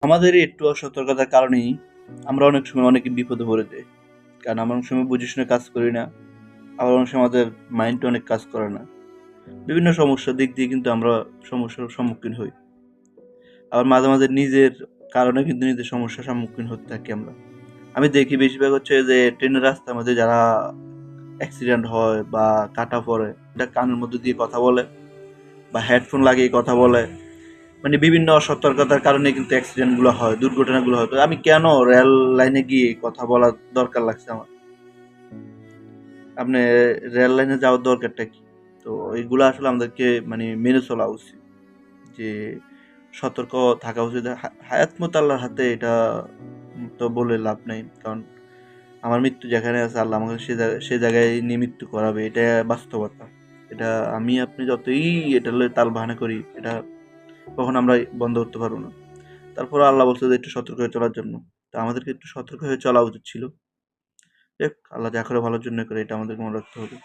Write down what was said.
আমাদের এই একটু অসতর্কতার কারণেই আমরা অনেক সময় অনেক বিপদে পড়ে যাই। কারণ আমরা অনেক সময় বুঝে শুনে কাজ করি না। আবার অনেক সময় আমাদের মাইন্ডটা অনেক কাজ করে না। বিভিন্ন সমস্যার দিক দিয়ে কিন্তু আমরা সমস্যার সম্মুখীন হই। আবার মাঝে, মাঝে নিজের কারণে কিন্তু নিজের সমস্যার সম্মুখীন হতে থাকি আমরা। আমি দেখি বেশিরভাগ হচ্ছে যে ট্রেনের রাস্তার মধ্যে যারা অ্যাক্সিডেন্ট হয় বা কাটা পড়ে, এটা কানের মধ্যে দিয়ে কথা বলে বা হেডফোন লাগিয়ে কথা বলে। মানে বিভিন্ন অসতর্কতার কারণে কিন্তু অ্যাক্সিডেন্ট গুলো হয়, দুর্ঘটনাগুলো হয়। তো আমি কেন রেল লাইনে গিয়ে কথা বলার দরকার লাগছে আমার? আপনি রেল লাইনে যাওয়ার দরকারটা কি? তো এইগুলা আসলে আমাদেরকে মানে মেনে চলা উচিত। যে সতর্ক থাকা উচিত। হায়াত মত আল্লাহর হাতে, এটা তো বলে লাভ নাই। কারণ আমার মৃত্যু যেখানে আছে আল্লাহ আমাকে সে জায়গায় নিয়ে মৃত্যু করাবে, এটা বাস্তবতা। এটা আমি আপনি যতই এটা লইয়ে তালবাহানা করি, এটা কখনো আমরা বন্ধ করতে পারবো না। তারপরে আল্লাহ বলছে যে একটু সতর্ক হয়ে চলার জন্য। তো আমাদেরকে একটু সতর্ক হয়ে চলা উচিত ছিল। দেখ আল্লাহ যা করে ভালোর জন্য করে, এটা আমাদেরকে মনে রাখতে হবে।